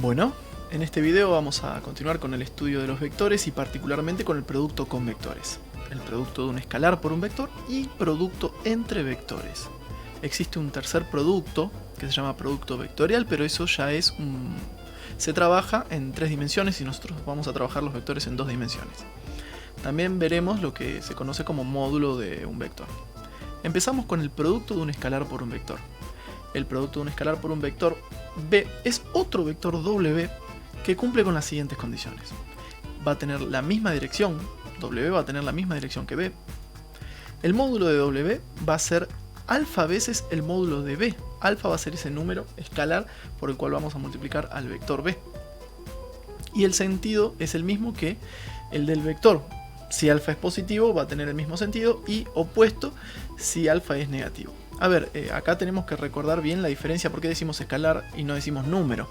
Bueno, en este video vamos a continuar con el estudio de los vectores y particularmente con el producto con vectores. El producto de un escalar por un vector y producto entre vectores. Existe un tercer producto que se llama producto vectorial, pero eso ya es se trabaja en 3 dimensiones y nosotros vamos a trabajar los vectores en 2 dimensiones. También veremos lo que se conoce como módulo de un vector. Empezamos con el producto de un escalar por un vector. El producto de un escalar por un vector B es otro vector W que cumple con las siguientes condiciones. Va a tener la misma dirección, W va a tener la misma dirección que B. El módulo de W va a ser alfa veces el módulo de B. Alfa va a ser ese número escalar por el cual vamos a multiplicar al vector B. Y el sentido es el mismo que el del vector. Si alfa es positivo va a tener el mismo sentido y opuesto si alfa es negativo. A ver, acá tenemos que recordar bien la diferencia. ¿Por qué decimos escalar y no decimos número?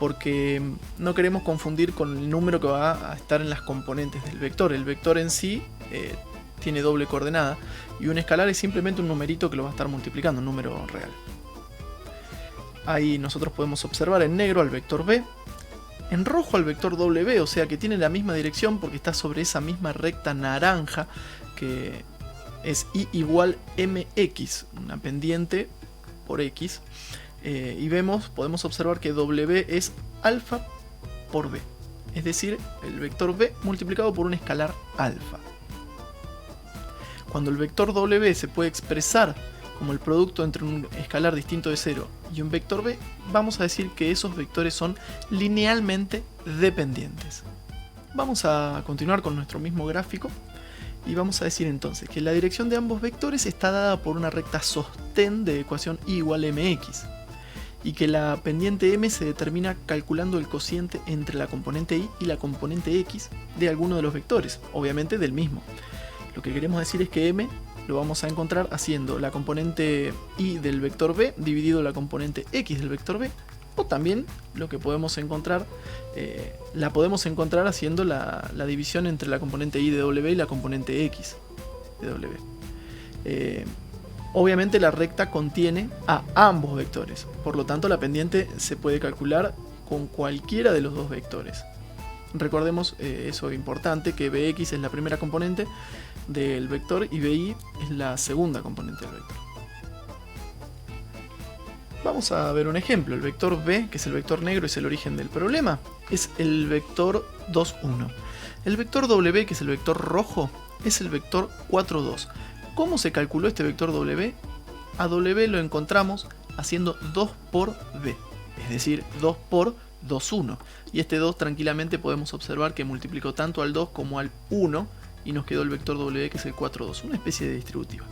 Porque no queremos confundir con el número que va a estar en las componentes del vector. El vector en sí tiene doble coordenada y un escalar es simplemente un numerito que lo va a estar multiplicando, un número real. Ahí nosotros podemos observar en negro al vector B, en rojo al vector W, o sea que tiene la misma dirección porque está sobre esa misma recta naranja que es y igual mx, una pendiente por x, y podemos observar que W es alfa por B, es decir, el vector B multiplicado por un escalar alfa. Cuando el vector W se puede expresar como el producto entre un escalar distinto de 0 y un vector B, vamos a decir que esos vectores son linealmente dependientes. Vamos a continuar con nuestro mismo gráfico y vamos a decir entonces que la dirección de ambos vectores está dada por una recta sostén de ecuación y igual mx y que la pendiente m se determina calculando el cociente entre la componente y la componente x de alguno de los vectores, obviamente del mismo. Lo que queremos decir es que m lo vamos a encontrar haciendo la componente y del vector b dividido la componente x del vector b, o también lo que podemos encontrar, la podemos encontrar haciendo la división entre la componente y de w y la componente x de w. Obviamente la recta contiene a ambos vectores, por lo tanto la pendiente se puede calcular con cualquiera de los dos vectores. Recordemos eso importante, que bx es la primera componente del vector y bi es la segunda componente del vector. Vamos a ver un ejemplo. El vector b, que es el vector negro, es el origen del problema, es el vector 2, 1. El vector w, que es el vector rojo, es el vector 4, 2. ¿Cómo se calculó este vector w? A w lo encontramos haciendo 2 por b, es decir, 2 por 2, 1. Y este 2 tranquilamente podemos observar que multiplicó tanto al 2 como al 1 y nos quedó el vector w, que es el 4, 2, una especie de distributiva.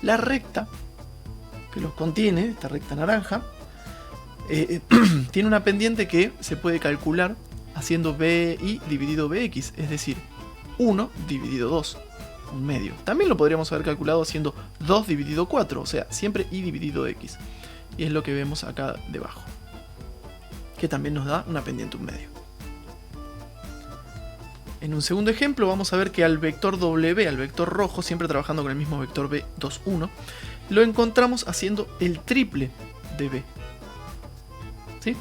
La recta que los contiene, esta recta naranja, tiene una pendiente que se puede calcular haciendo bi dividido bx, es decir, 1 dividido 2, un medio. También lo podríamos haber calculado haciendo 2 dividido 4, o sea, siempre y dividido x. Y es lo que vemos acá debajo, que también nos da una pendiente un medio. En un segundo ejemplo vamos a ver que al vector W, al vector rojo, siempre trabajando con el mismo vector B, 2, 1, lo encontramos haciendo el triple de B. ¿Sí?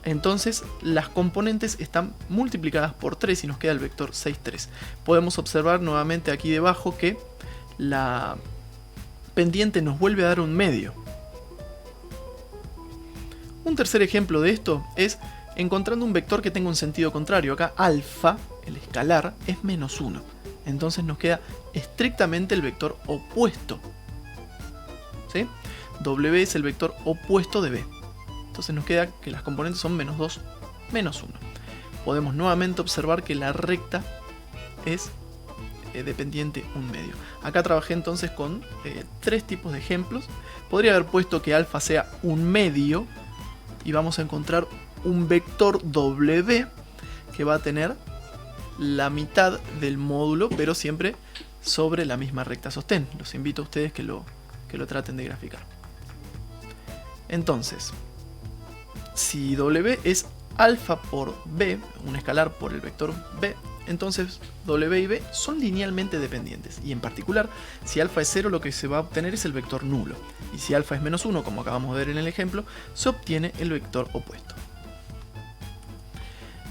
Entonces las componentes están multiplicadas por 3 y nos queda el vector 6, 3. Podemos observar nuevamente aquí debajo que la pendiente nos vuelve a dar un medio. Un tercer ejemplo de esto es encontrando un vector que tenga un sentido contrario. Acá alfa, el escalar, es menos 1. Entonces nos queda estrictamente el vector opuesto. ¿Sí? W es el vector opuesto de B. Entonces nos queda que las componentes son menos 2, menos 1. Podemos nuevamente observar que la recta es dependiente un medio. Acá trabajé entonces con 3 tipos de ejemplos. Podría haber puesto que alfa sea un medio y vamos a encontrar un vector W que va a tener la mitad del módulo, pero siempre sobre la misma recta sostén. Los invito a ustedes que lo traten de graficar. Entonces, si W es alfa por B, un escalar por el vector B, entonces W y B son linealmente dependientes. Y en particular, si alfa es 0, lo que se va a obtener es el vector nulo. Y si alfa es menos 1, como acabamos de ver en el ejemplo, se obtiene el vector opuesto.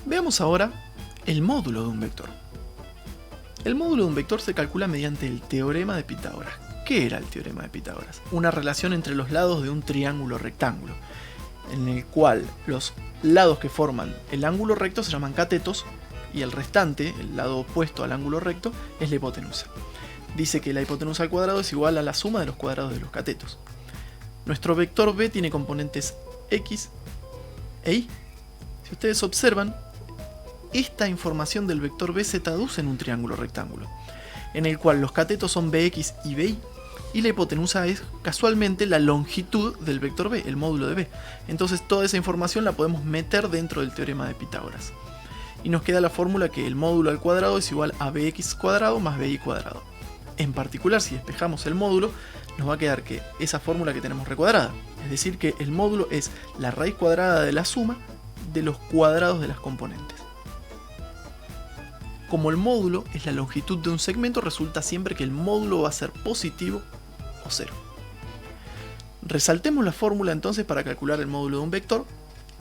Veamos ahora el módulo de un vector. El módulo de un vector se calcula mediante el teorema de Pitágoras. ¿Qué era el teorema de Pitágoras? Una relación entre los lados de un triángulo rectángulo, en el cual los lados que forman el ángulo recto se llaman catetos y el restante, el lado opuesto al ángulo recto, es la hipotenusa. Dice que la hipotenusa al cuadrado es igual a la suma de los cuadrados de los catetos. Nuestro vector B tiene componentes x e y. Si ustedes observan, esta información del vector B se traduce en un triángulo rectángulo, en el cual los catetos son bx y by, y la hipotenusa es casualmente la longitud del vector B, el módulo de B. Entonces toda esa información la podemos meter dentro del teorema de Pitágoras. Y nos queda la fórmula que el módulo al cuadrado es igual a bx cuadrado más by cuadrado. En particular, si despejamos el módulo, nos va a quedar que esa fórmula que tenemos recuadrada, es decir que el módulo es la raíz cuadrada de la suma de los cuadrados de las componentes. Como el módulo es la longitud de un segmento, resulta siempre que el módulo va a ser positivo o cero. Resaltemos la fórmula entonces para calcular el módulo de un vector.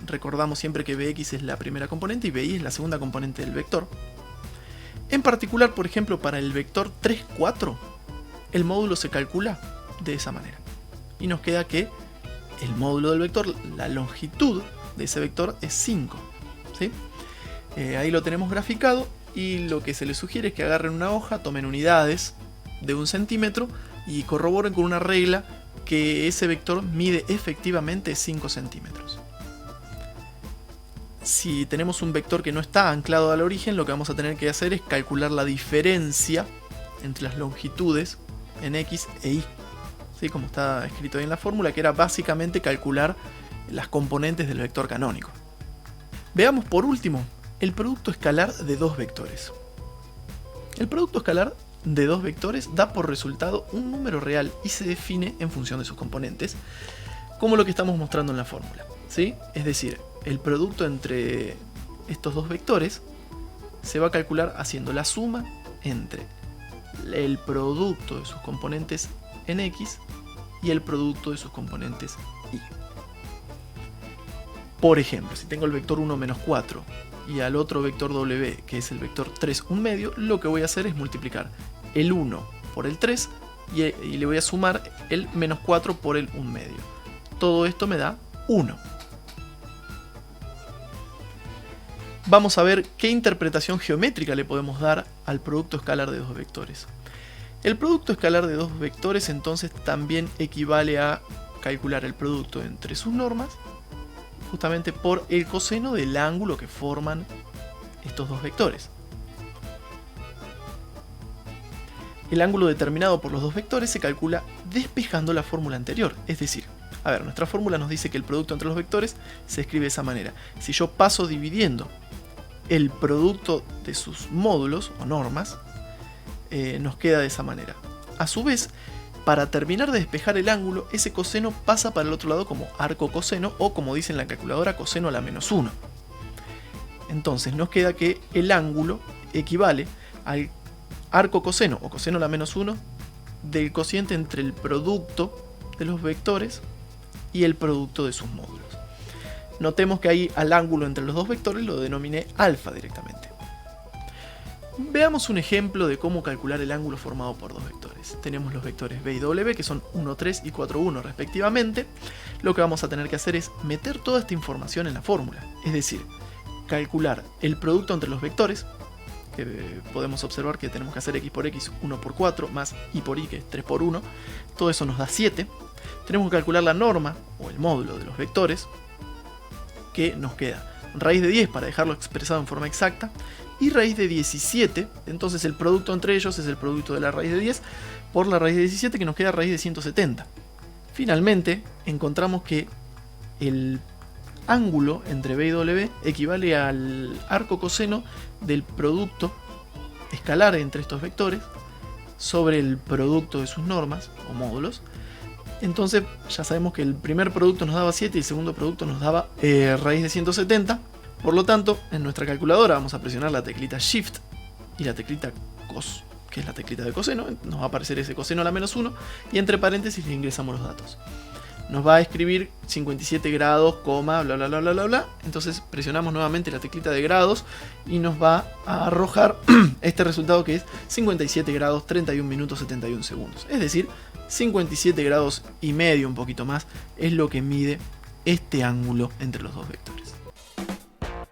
Recordamos siempre que bx es la primera componente y by es la segunda componente del vector. En particular, por ejemplo, para el vector 3, 4, el módulo se calcula de esa manera. Y nos queda que el módulo del vector, la longitud de ese vector es 5. ¿Sí? Ahí lo tenemos graficado y lo que se les sugiere es que agarren una hoja, tomen unidades de 1 centímetro y corroboren con una regla que ese vector mide efectivamente 5 centímetros. Si tenemos un vector que no está anclado al origen, lo que vamos a tener que hacer es calcular la diferencia entre las longitudes en x e y. ¿Sí? Como está escrito ahí en la fórmula, que era básicamente calcular las componentes del vector canónico. Veamos por último el producto escalar de dos vectores. El producto escalar de dos vectores da por resultado un número real y se define en función de sus componentes, como lo que estamos mostrando en la fórmula. ¿Sí? Es decir, el producto entre estos dos vectores se va a calcular haciendo la suma entre el producto de sus componentes en x y el producto de sus componentes y. Por ejemplo, si tengo el vector 1 menos 4 y al otro vector w, que es el vector 3 1 medio, lo que voy a hacer es multiplicar el 1 por el 3 y le voy a sumar el menos 4 por el 1 medio. Todo esto me da 1. Vamos a ver qué interpretación geométrica le podemos dar al producto escalar de dos vectores. El producto escalar de dos vectores entonces también equivale a calcular el producto entre sus normas, justamente por el coseno del ángulo que forman estos dos vectores. El ángulo determinado por los dos vectores se calcula despejando la fórmula anterior, es decir, a ver, nuestra fórmula nos dice que el producto entre los vectores se escribe de esa manera. Si yo paso dividiendo el producto de sus módulos o normas, nos queda de esa manera. A su vez, para terminar de despejar el ángulo, ese coseno pasa para el otro lado como arco coseno o, como dice en la calculadora, coseno a la menos 1. Entonces nos queda que el ángulo equivale al arco coseno o coseno a la menos 1 del cociente entre el producto de los vectores y el producto de sus módulos. Notemos que ahí al ángulo entre los dos vectores lo denominé alfa directamente. Veamos un ejemplo de cómo calcular el ángulo formado por dos vectores. Tenemos los vectores b y w, que son 1, 3 y 4, 1 respectivamente. Lo que vamos a tener que hacer es meter toda esta información en la fórmula. Es decir, calcular el producto entre los vectores, que podemos observar que tenemos que hacer x por x, 1 por 4, más y por y, que es 3 por 1. Todo eso nos da 7. Tenemos que calcular la norma, o el módulo de los vectores, que nos queda raíz de 10 para dejarlo expresado en forma exacta, y raíz de 17, entonces el producto entre ellos es el producto de la raíz de 10 por la raíz de 17, que nos queda raíz de 170. Finalmente, encontramos que el ángulo entre b y w equivale al arco coseno del producto escalar entre estos vectores sobre el producto de sus normas o módulos. Entonces ya sabemos que el primer producto nos daba 7 y el segundo producto nos daba raíz de 170. Por lo tanto, en nuestra calculadora vamos a presionar la teclita Shift y la teclita Cos, que es la teclita de coseno. Nos va a aparecer ese coseno a la menos 1 y entre paréntesis le ingresamos los datos. nos va a escribir 57 grados, coma, bla bla bla bla bla bla. Entonces presionamos nuevamente la teclita de grados y nos va a arrojar este resultado que es 57 grados 31 minutos 71 segundos. Es decir, 57 grados y medio, un poquito más, es lo que mide este ángulo entre los dos vectores.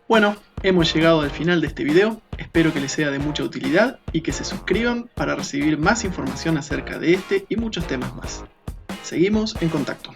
Bueno, hemos llegado al final de este video. Espero que les sea de mucha utilidad y que se suscriban para recibir más información acerca de este y muchos temas más. Seguimos en contacto.